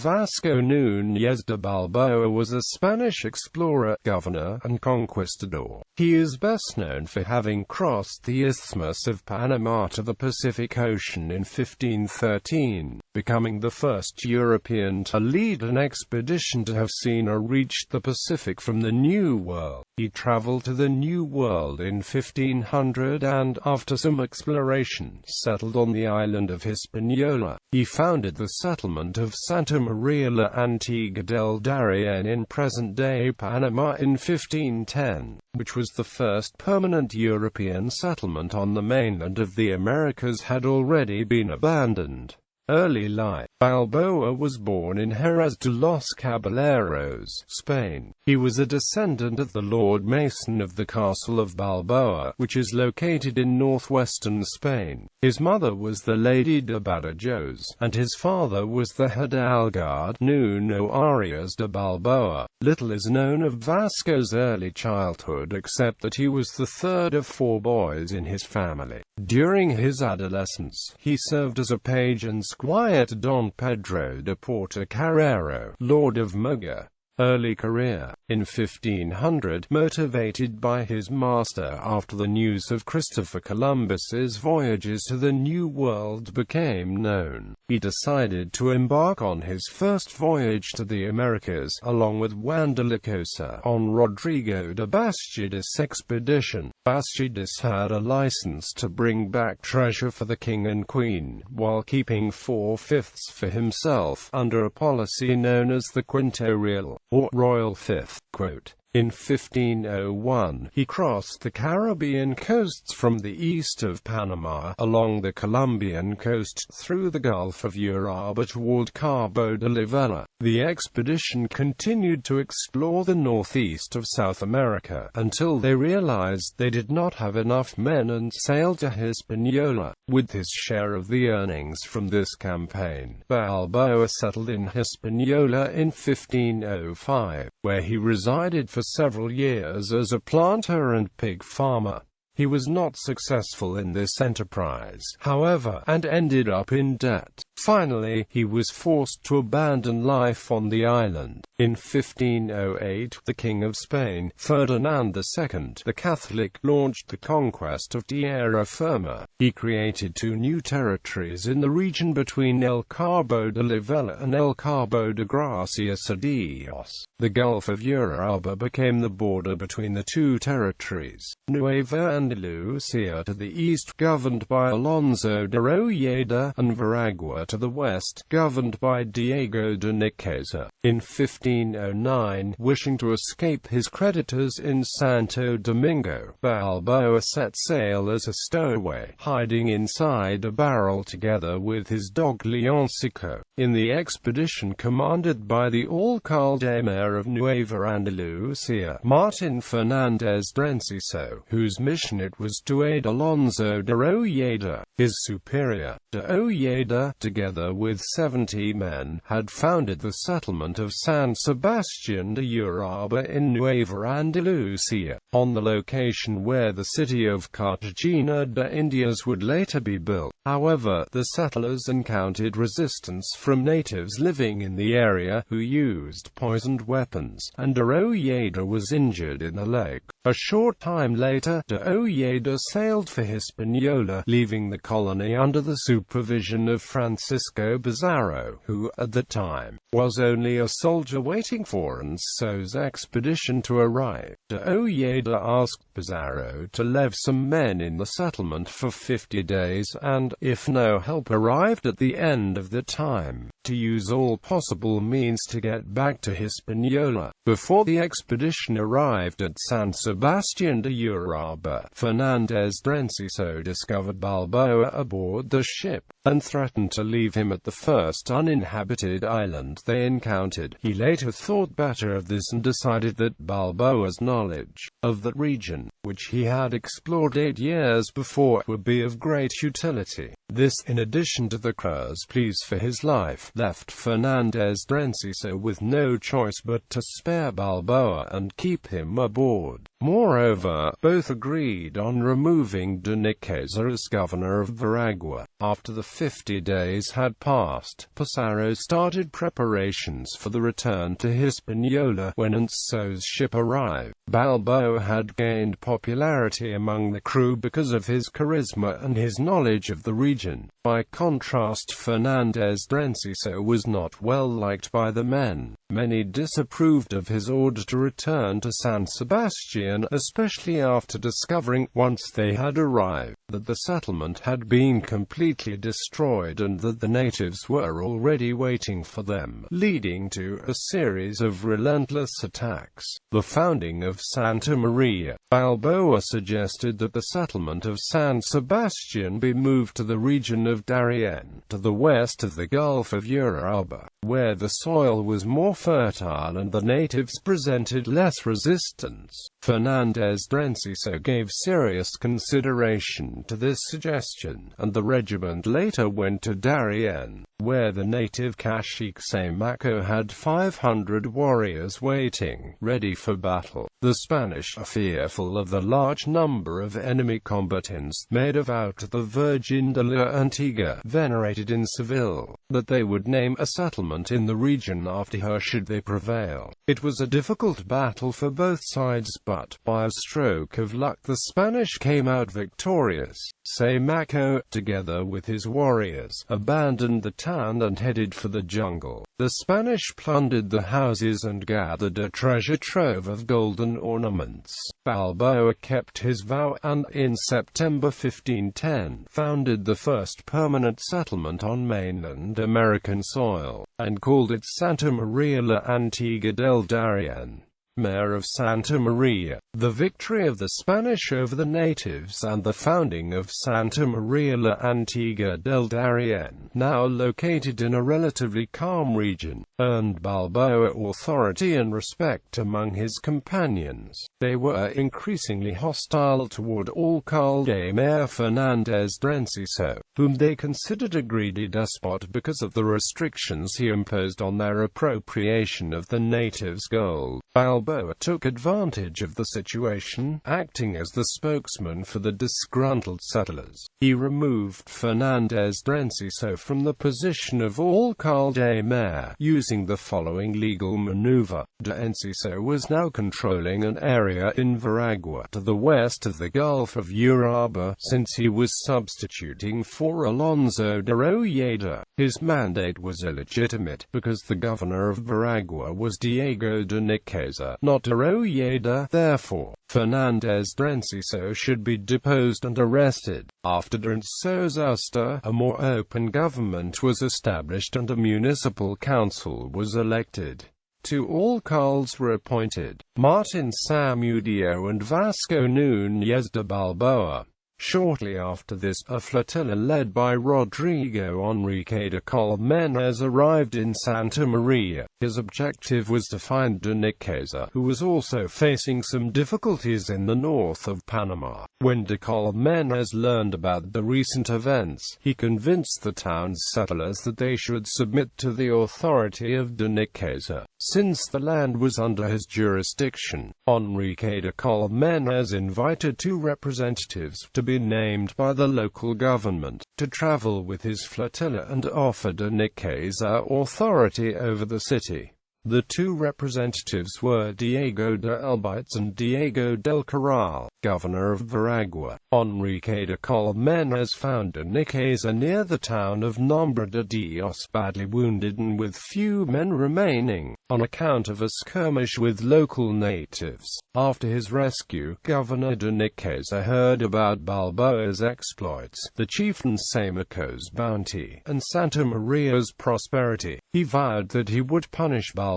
Vasco Núñez de Balboa was a Spanish explorer, governor, and conquistador. He is best known for having crossed the Isthmus of Panama to the Pacific Ocean in 1513, becoming the first European to lead an expedition to have seen or reached the Pacific from the New World. He traveled to the New World in 1500 and, after some exploration, settled on the island of Hispaniola. He founded the settlement of Santa Maria la Antigua del Darién in present-day Panama in 1510, which was the first permanent European settlement on the mainland of the Americas had already been abandoned. Early life. Balboa was born in Jerez de los Caballeros, Spain. He was a descendant of the Lord Mason of the Castle of Balboa, which is located in northwestern Spain. His mother was the Lady de Badajoz, and his father was the Hidalgo Nuno Arias de Balboa. Little is known of Vasco's early childhood except that he was the third of 4 boys in his family. During his adolescence, he served as a page and squire to Don Pedro de Portocarrero, Lord of Muga. Early career. In 1500, motivated by his master after the news of Christopher Columbus's voyages to the New World became known, he decided to embark on his first voyage to the Americas, along with Juan de la Cosa, on Rodrigo de Bastidas' expedition. Bastidas had a license to bring back treasure for the king and queen, while keeping 4/5 for himself, under a policy known as the Quinto Real, or Royal Fifth. Quote, in 1501, he crossed the Caribbean coasts from the east of Panama, along the Colombian coast, through the Gulf of Uraba toward Cabo de la Vela. The expedition continued to explore the northeast of South America, until they realized they did not have enough men and sailed to Hispaniola. With his share of the earnings from this campaign, Balboa settled in Hispaniola in 1505, where he resided for several years as a planter and pig farmer. He was not successful in this enterprise, however, and ended up in debt. Finally, he was forced to abandon life on the island. In 1508, the King of Spain, Ferdinand II, the Catholic, launched the conquest of Tierra Firma. He created 2 new territories in the region between El Cabo de la Vela and El Cabo de Gracias a Dios. The Gulf of Uraba became the border between the 2 territories. Nueva Andalusia to the east, governed by Alonso de Ojeda, and Veragua to the west, governed by Diego de Nicosa. In 1509, wishing to escape his creditors in Santo Domingo, Balboa set sail as a stowaway, hiding inside a barrel together with his dog Leoncico. In the expedition commanded by the alcalde mayor of Nueva Andalusia, Martin Fernandez Drenciso, whose mission it was to aid Alonso de Ojeda. His superior, de Ojeda, together with 70 men, had founded the settlement of San Sebastián de Uraba in Nueva Andalusia, on the location where the city of Cartagena de Indias would later be built. However, the settlers encountered resistance from natives living in the area, who used poisoned weapons, and de Ojeda was injured in the leg. A short time later, de Ojeda sailed for Hispaniola, leaving the colony under the supervision of Francisco Pizarro, who, at the time, was only a soldier waiting for Anzo's expedition to arrive. De Ojeda asked Pizarro to leave some men in the settlement for 50 days and, if no help arrived at the end of the time, to use all possible means to get back to Hispaniola. Before the expedition arrived at San Sebastián de Uraba, Fernandez Drenciso discovered Balboa aboard the ship, and threatened to leave him at the first uninhabited island they encountered. He later thought better of this and decided that Balboa's knowledge of that region, which he had explored 8 years before, would be of great utility. This, in addition to the crew's pleas for his life, left Fernandez Drenciso with no choice but to spare Balboa and keep him aboard. Moreover, both agreed on removing de Nicosa as governor of Veragua. After the 50 days had passed, Pizarro started preparations for the return to Hispaniola. When Anzo's ship arrived, Balboa had gained popularity among the crew because of his charisma and his knowledge of the region. By contrast, Fernandez was not well liked by the men. Many disapproved of his order to return to San Sebastian, especially after discovering, once they had arrived, that the settlement had been completely destroyed and that the natives were already waiting for them, leading to a series of relentless attacks. The founding of Santa Maria, Balboa suggested that the settlement of San Sebastian be moved to the region of Darién, to the west of the Gulf of Urabá, where the soil was more fertile and the natives presented less resistance. Fernandez gave serious consideration to this suggestion, and the regiment later went to Darién, where the native cacique Maco had 500 warriors waiting, ready for battle. The Spanish, fearful of the large number of enemy combatants, made a vow to the Virgin de la Antigua, venerated in Seville, that they would name a settlement in the region after her should they prevail. It was a difficult battle for both sides, but, by a stroke of luck, the Spanish came out victorious. Maco, together with his warriors, abandoned the town and headed for the jungle. The Spanish plundered the houses and gathered a treasure trove of golden ornaments. Balboa kept his vow and, in September 1510, founded the first permanent settlement on mainland American soil, and called it Santa María la Antigua del Darién. Mayor of Santa Maria. The victory of the Spanish over the natives and the founding of Santa María la Antigua del Darién, now located in a relatively calm region, earned Balboa authority and respect among his companions. They were increasingly hostile toward alcalde Mayor Fernandez, whom they considered a greedy despot because of the restrictions he imposed on their appropriation of the natives' gold. Balboa took advantage of the situation, acting as the spokesman for the disgruntled settlers. He removed Fernandez from the position of alcalde mayor, using the following legal maneuver. Enciso was now controlling an area in Veragua, to the west of the Gulf of Urabá, since he was substituting for Alonso de Ojeda. His mandate was illegitimate, because the governor of Veragua was Diego de Niqueza, not de Ojeda. Therefore, Fernandez should be deposed and arrested. After Drenso's ouster, a more open government was established and a municipal council was elected. Two alcaldes were appointed, Martin Samudio and Vasco Núñez de Balboa. Shortly after this, a flotilla led by Rodrigo Enrique de Colmenares arrived in Santa Maria. His objective was to find de Niqueza, who was also facing some difficulties in the north of Panama. When de Colmenares learned about the recent events, he convinced the town's settlers that they should submit to the authority of de Niqueza, since the land was under his jurisdiction. Enrique de Colmenares invited two representatives to be named by the local government to travel with his flotilla and offered de Niqueza authority over the city. The two representatives were Diego de Albites and Diego del Corral, governor of Veragua. Enrique de Colmenares found de Niqueza near the town of Nombre de Dios, badly wounded and with few men remaining, on account of a skirmish with local natives. After his rescue, Governor de Niqueza heard about Balboa's exploits, the chieftain Samaco's bounty, and Santa Maria's prosperity. He vowed that he would punish Balboa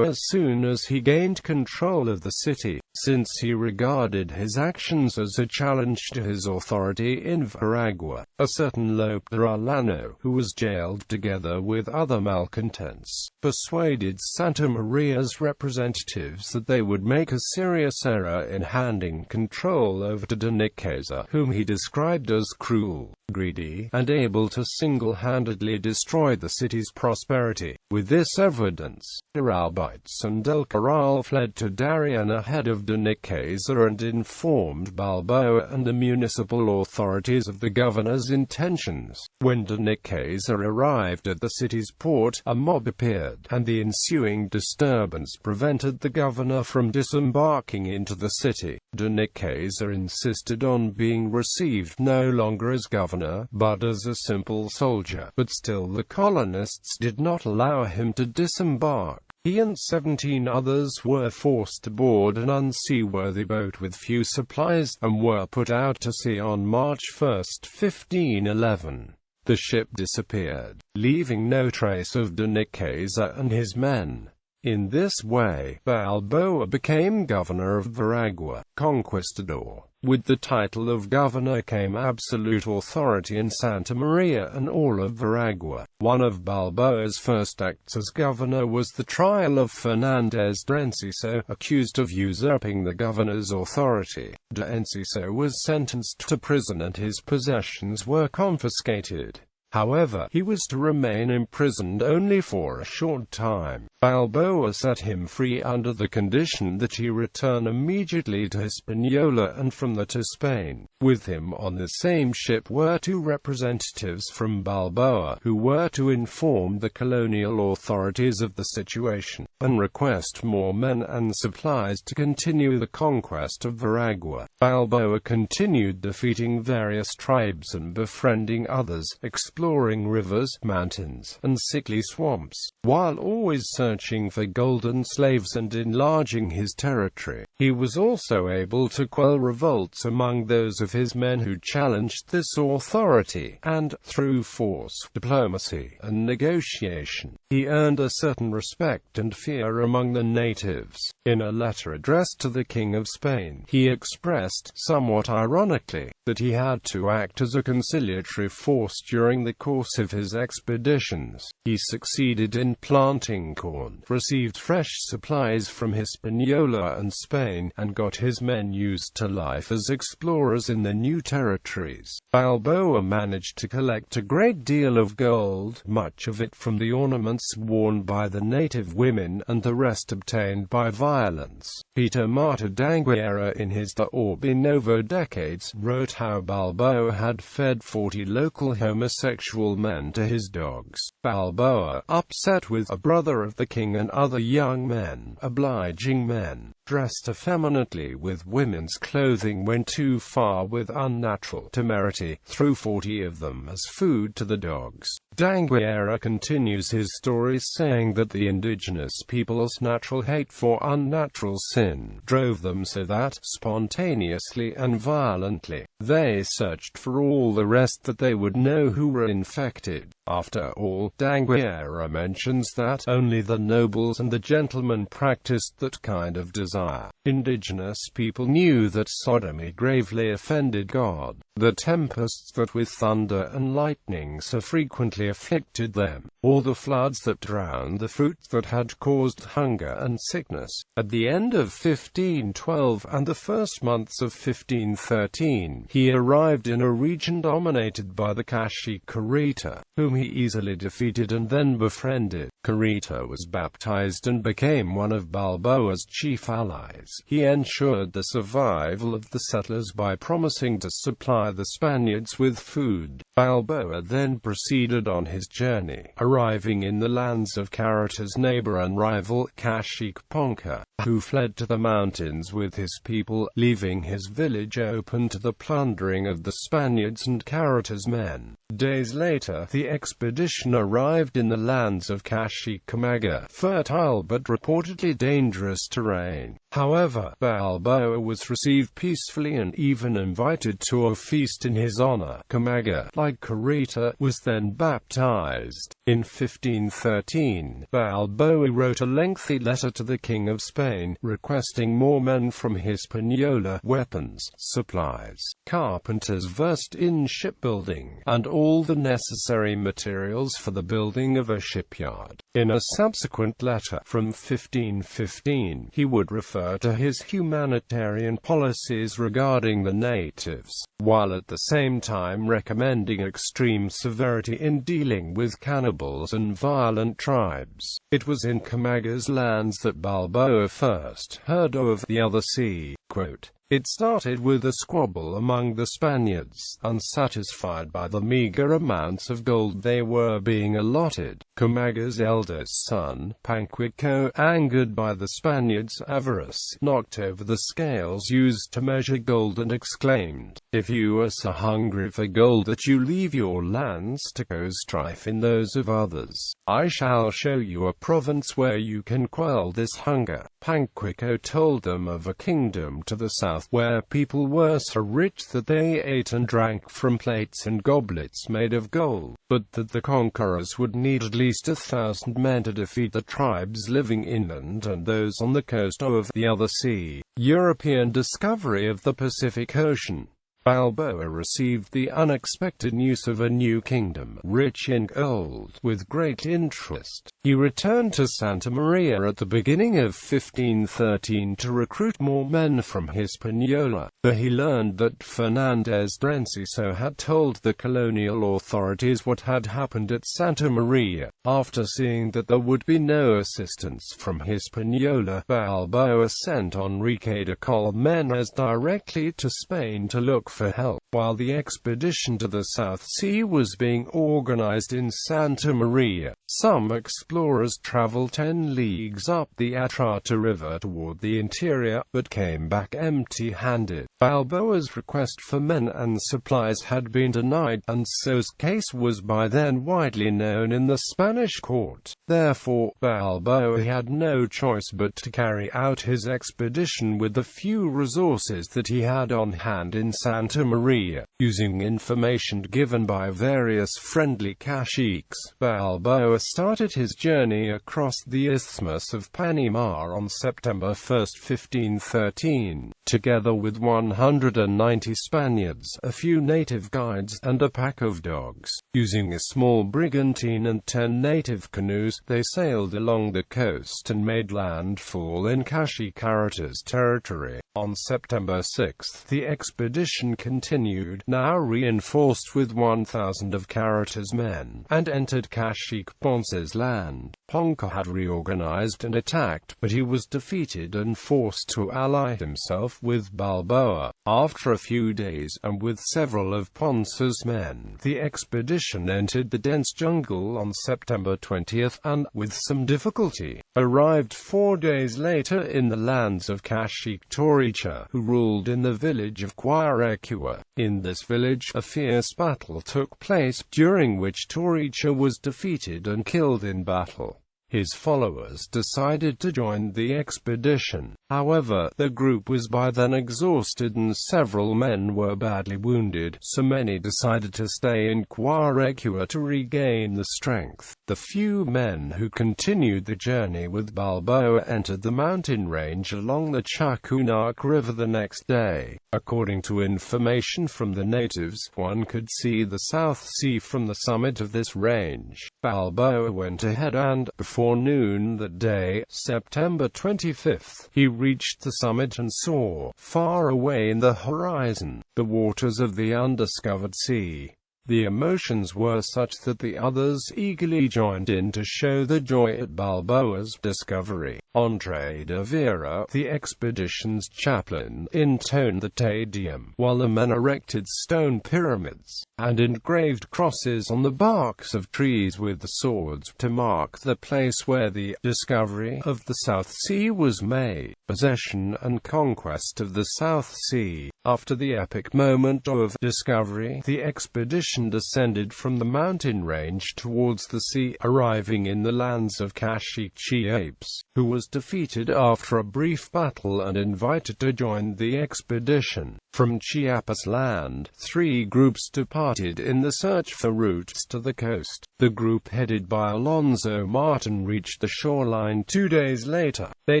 as soon as he gained control of the city, since he regarded his actions as a challenge to his authority in Veragua. A certain Lope de Arellano, who was jailed together with other malcontents, persuaded Santa Maria's representatives that they would make a serious error in handing control over to de Niqueza, whom he described as cruel, greedy, and able to single-handedly destroy the city's prosperity. With this evidence, Albites and El Corral fled to Darién ahead of de Niqueza and informed informed Balboa and the municipal authorities of the governor's intentions. When Darién arrived at the city's port, a mob appeared, and the ensuing disturbance prevented the governor from disembarking into the city. Darién insisted on being received no longer as governor, but as a simple soldier, but still the colonists did not allow him to disembark. He and 17 others were forced to board an unseaworthy boat with few supplies, and were put out to sea on March 1, 1511. The ship disappeared, leaving no trace of Darién and his men. In this way, Balboa became governor of Veragua, conquistador. With the title of governor came absolute authority in Santa Maria and all of Veragua. One of Balboa's first acts as governor was the trial of Fernandez d'Enciso, accused of usurping the governor's authority. D'Enciso was sentenced to prison and his possessions were confiscated. However, he was to remain imprisoned only for a short time. Balboa set him free under the condition that he return immediately to Hispaniola and from there to Spain. With him on the same ship were 2 representatives from Balboa, who were to inform the colonial authorities of the situation, and request more men and supplies to continue the conquest of Veragua. Balboa continued defeating various tribes and befriending others, exploring rivers, mountains, and sickly swamps, while always searching for golden slaves and enlarging his territory. He was also able to quell revolts among those of his men who challenged this authority, and, through force, diplomacy, and negotiation, he earned a certain respect and fear among the natives. In a letter addressed to the King of Spain, he expressed, somewhat ironically, that he had to act as a conciliatory force during the course of his expeditions. He succeeded in planting corn, received fresh supplies from Hispaniola and Spain, and got his men used to life as explorers in the new territories. Balboa managed to collect a great deal of gold, much of it from the ornaments worn by the native women, and the rest obtained by violence. Peter Marta d'Anguera in his De Orbe Novo Decades wrote how Balboa had fed 40 local homosexual men to his dogs. Balboa, upset with a brother of the king and other young men, obliging men, dressed effeminately with women's clothing, went too far with unnatural temerity, threw 40 of them as food to the dogs. D'Anguera continues his story saying that the indigenous people's natural hate for unnatural sin drove them so that, spontaneously and violently, they searched for all the rest that they would know who were infected. After all, D'Anguera mentions that only the nobles and the gentlemen practiced that kind of desire. Indigenous people knew that sodomy gravely offended God. The tempests that with thunder and lightning so frequently afflicted them, or the floods that drowned the fruits that had caused hunger and sickness. At the end of 1512 and the first months of 1513, he arrived in a region dominated by the Cacique Carita, whom he easily defeated and then befriended. Carita was baptized and became one of Balboa's chief allies. He ensured the survival of the settlers by promising to supply the Spaniards with food. Balboa then proceeded on his journey, arriving in the lands of Carita's neighbor and rival, Cacique Ponca, who fled to the mountains with his people, leaving his village open to the plundering of the Spaniards and Carita's men. Days later, the expedition arrived in the lands of Cacique Camaga, fertile but reportedly dangerous terrain. However, Balboa was received peacefully and even invited to a feast in his honor. Camaga, like Carita, was then baptized. In 1513, Balboa wrote a lengthy letter to the King of Spain, requesting more men from Hispaniola, weapons, supplies, carpenters versed in shipbuilding, and all the necessary materials for the building of a shipyard. In a subsequent letter, from 1515, he would refer to his humanitarian policies regarding the natives, while at the same time recommending extreme severity in dealing with cannibals and violent tribes. It was in Camaga's lands that Balboa first heard of the other sea. Quote, It started with a squabble among the Spaniards, unsatisfied by the meager amounts of gold they were being allotted. Comaga's eldest son, Panquico, angered by the Spaniards' avarice, knocked over the scales used to measure gold and exclaimed, "If you are so hungry for gold that you leave your lands to cause strife in those of others, I shall show you a province where you can quell this hunger." Panquico told them of a kingdom to the south where people were so rich that they ate and drank from plates and goblets made of gold, but that the conquerors would need at least 1,000 men to defeat the tribes living inland and those on the coast of the other sea. European discovery of the Pacific Ocean. Balboa received the unexpected news of a new kingdom, rich in gold, with great interest. He returned to Santa Maria at the beginning of 1513 to recruit more men from Hispaniola, but he learned that Fernandez had told the colonial authorities what had happened at Santa Maria. After seeing that there would be no assistance from Hispaniola, Balboa sent Enrique de Colmenares directly to Spain to look for help. While the expedition to the South Sea was being organized in Santa Maria, some explorers traveled 10 leagues up the Atrato River toward the interior, but came back empty-handed. Balboa's request for men and supplies had been denied, and so his case was by then widely known in the Spanish court. Therefore, Balboa had no choice but to carry out his expedition with the few resources that he had on hand in Santa Maria. Using information given by various friendly caciques, Balboa started his journey across the Isthmus of Panama on September 1, 1513, together with 190 Spaniards, a few native guides, and a pack of dogs. Using a small brigantine and 10 native canoes, they sailed along the coast and made landfall in Caciques territory. On September 6, the expedition continued, now reinforced with 1,000 of Caratas' men, and entered Cacique Ponce's land. Ponca had reorganized and attacked, but he was defeated and forced to ally himself with Balboa. After a few days, and with several of Ponce's men, the expedition entered the dense jungle on September 20, and, with some difficulty, arrived 4 days later in the lands of Cacique Toricha, who ruled in the village of Quarecua. In this village, a fierce battle took place, during which Toricha was defeated and killed in battle. His followers decided to join the expedition. However, the group was by then exhausted and several men were badly wounded, so many decided to stay in Quarecua to regain the strength. The few men who continued the journey with Balboa entered the mountain range along the Chacunac River the next day. According to information from the natives, one could see the South Sea from the summit of this range. Balboa went ahead and, before noon that day, September 25, he reached the summit and saw, far away in the horizon, the waters of the undiscovered sea. The emotions were such that the others eagerly joined in to show their joy at Balboa's discovery. Andre de Vera, the expedition's chaplain, intoned the Te Deum, while the men erected stone pyramids and engraved crosses on the barks of trees with swords to mark the place where the discovery of the South Sea was made. Possession and conquest of the South Sea. After the epic moment of discovery, the expedition descended from the mountain range towards the sea, arriving in the lands of Cacique Chiapes, who was defeated after a brief battle and invited to join the expedition. From Chiapas land, 3 groups departed in the search for routes to the coast. The group headed by Alonso Martin reached the shoreline 2 days later. They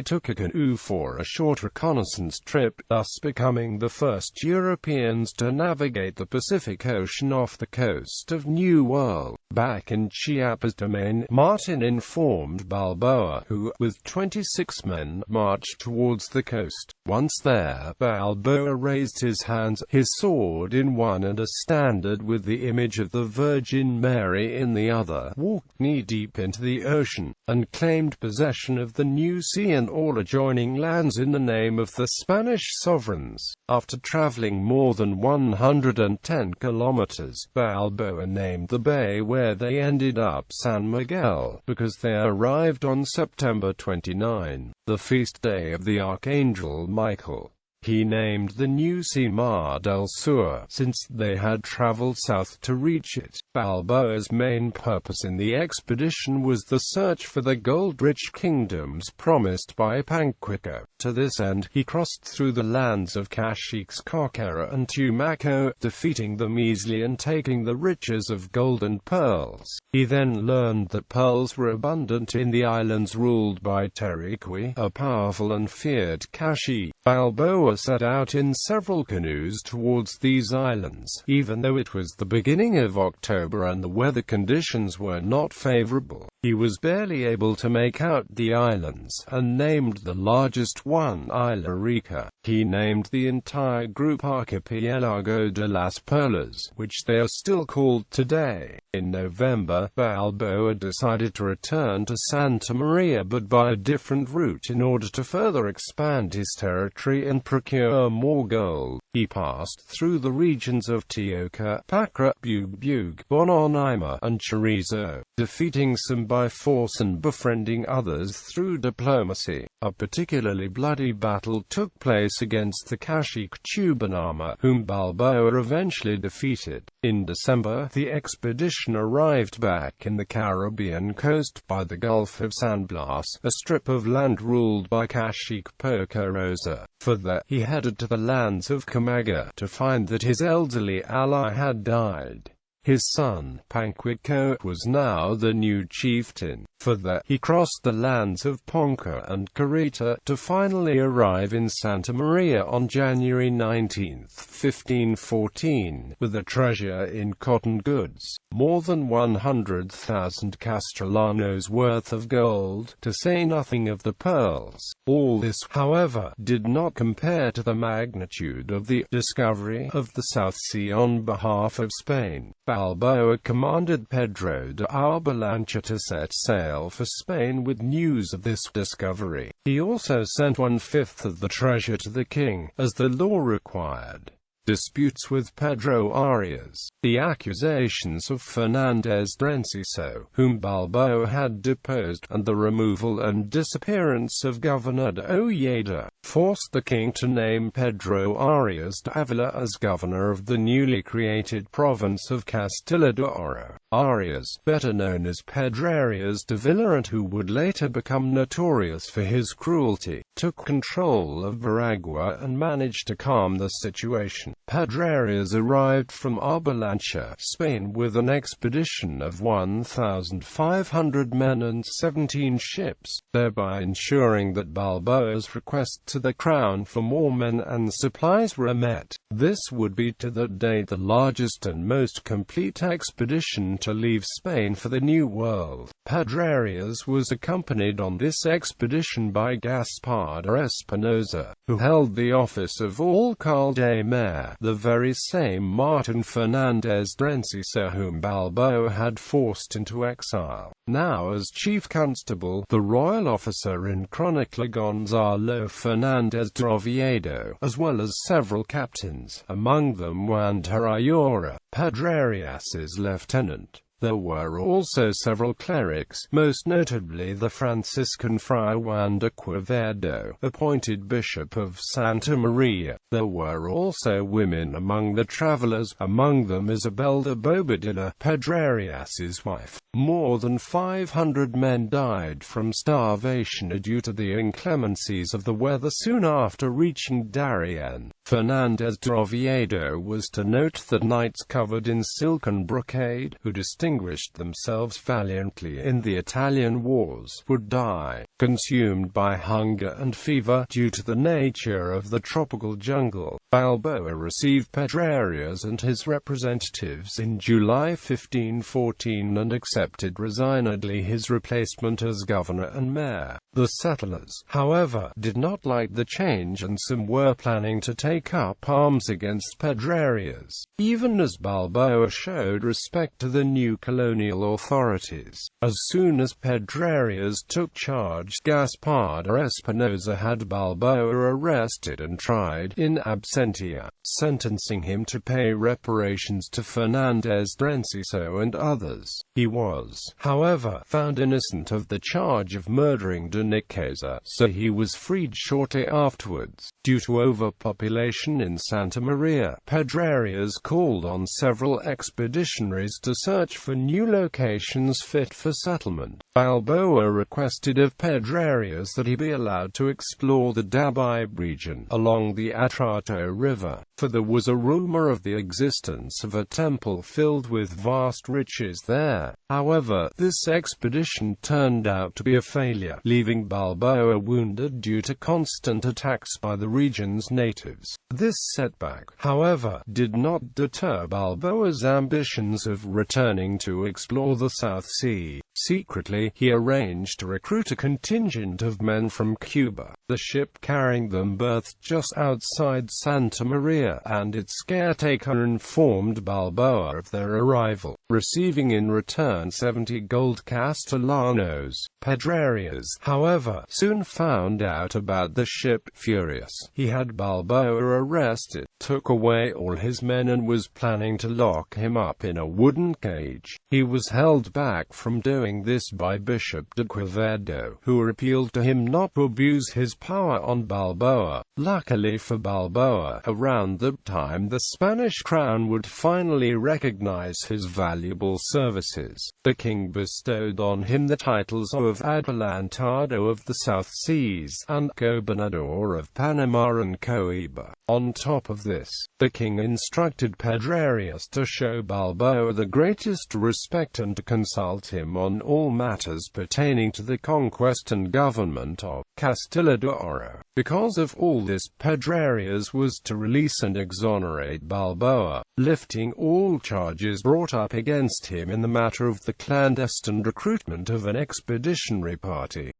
took a canoe for a short reconnaissance trip, thus becoming the first first Europeans to navigate the Pacific Ocean off the coast of New World. Back in Chiapas domain, Martin informed Balboa, who, with 26 men, marched towards the coast. Once there, Balboa raised his hands, his sword in one and a standard with the image of the Virgin Mary in the other, walked knee-deep into the ocean, and claimed possession of the new sea and all adjoining lands in the name of the Spanish sovereigns. After traveling more than 110 kilometers, Balboa named the bay where they ended up San Miguel, because they arrived on September 29, the feast day of the Archangel Michael. He named the new sea Mar del Sur, since they had traveled south to reach it. Balboa's main purpose in the expedition was the search for the gold-rich kingdoms promised by Panquista. To this end, he crossed through the lands of Caciques Cocara and Tumaco, defeating them easily and taking the riches of gold and pearls. He then learned that pearls were abundant in the islands ruled by Teriqui, a powerful and feared Cacique. Balboa set out in several canoes towards these islands, even though it was the beginning of October and the weather conditions were not favorable. He was barely able to make out the islands, and named the largest one Isla Rica. He named the entire group Archipelago de las Perlas, which they are still called today. In November, Balboa decided to return to Santa Maria but by a different route in order to further expand his territory and procure more gold. He passed through the regions of Tioca, Pacra, Bug, Bononaima, and Chorizo, defeating some by force and befriending others through diplomacy. A particularly bloody battle took place against the Cacique Tubanama, whom Balboa eventually defeated. In December, the expedition arrived back in the Caribbean coast by the Gulf of San Blas, a strip of land ruled by Cacique Pocarosa. Further, he headed to the lands of Camaga to find that his elderly ally had died. His son, Panquico, was now the new chieftain. Further, he crossed the lands of Ponca and Carita, to finally arrive in Santa Maria on January 19, 1514, with a treasure in cotton goods, more than 100,000 castellanos worth of gold, to say nothing of the pearls. All this, however, did not compare to the magnitude of the discovery of the South Sea on behalf of Spain. Balboa commanded Pedro de Albalancha to set sail for Spain with news of this discovery. He also sent 1/5 of the treasure to the king, as the law required. Disputes with Pedro Arias. The accusations of Fernandez Drenciso, whom Balboa had deposed, and the removal and disappearance of Governor de Ojeda, forced the king to name Pedro Arias de Avila as governor of the newly created province of Castilla de Oro. Arias, better known as Pedrarias de Villa and who would later become notorious for his cruelty, took control of Veragua and managed to calm the situation. Pedrarias arrived from Albalancha, Spain with an expedition of 1,500 men and 17 ships, thereby ensuring that Balboa's request to the crown for more men and supplies were met. This would be to that date the largest and most complete expedition to leave Spain for the New World. Pedrarias was accompanied on this expedition by Gaspar de Espinosa, who held the office of alcalde mayor, the very same Martin Fernandez Drenciso whom Balboa had forced into exile. Now as chief constable, the royal officer in chronicler Gonzalo Fernandez de Oviedo, as well as several captains, among them Juan de Ayora, Pedrarias's lieutenant. There were also several clerics, most notably the Franciscan Friar Juan de Quevedo, appointed Bishop of Santa Maria. There were also women among the travelers, among them Isabel de Bobadilla, Pedrarias's wife. More than 500 men died from starvation due to the inclemencies of the weather soon after reaching Darién. Fernandez de Oviedo was to note that knights covered in silken brocade, who distinguished distinguished themselves valiantly in the Italian wars, would die, consumed by hunger and fever due to the nature of the tropical jungle. Balboa received Pedrarias and his representatives in July 1514 and accepted resignedly his replacement as governor and mayor. The settlers, however, did not like the change and some were planning to take up arms against Pedrarias, even as Balboa showed respect to the new colonial authorities. As soon as Pedrarias took charge, Gaspar de Espinosa had Balboa arrested and tried in absentia, sentencing him to pay reparations to Fernandez, Renciso and others. He was, however, found innocent of the charge of murdering de Nicaza, so he was freed shortly afterwards. Due to overpopulation in Santa Maria, Pedrarias called on several expeditionaries to search for new locations fit for settlement. Balboa requested of Pedrarias that he be allowed to explore the Dabibe region along the Atrato River, for there was a rumor of the existence of a temple filled with vast riches there. However, this expedition turned out to be a failure, leaving Balboa wounded due to constant attacks by the region's natives. This setback, however, did not deter Balboa's ambitions of returning to explore the South Sea. Secretly, he arranged to recruit a contingent of men from Cuba. The ship carrying them berthed just outside Santa Maria, and its caretaker informed Balboa of their arrival, receiving in return 70 gold castellanos. Pedrarias, however, soon found out about the ship. Furious, he had Balboa arrested, took away all his men and was planning to lock him up in a wooden cage. He was held back from doing this by Bishop de Quevedo, who appealed to him not to abuse his power on Balboa. Luckily for Balboa, around that time the Spanish crown would finally recognize his valuable services. The king bestowed on him the titles of Adelantado of the South Seas and Gobernador of Panama and Coiba. On top of this, the king instructed Pedrarias to show Balboa the greatest respect and to consult him on all matters pertaining to the conquest and government of Castilla de Oro. Because of all this, Pedrarias was to release and exonerate Balboa, lifting all charges brought up against him in the matter of the clandestine recruitment of an expeditionary party.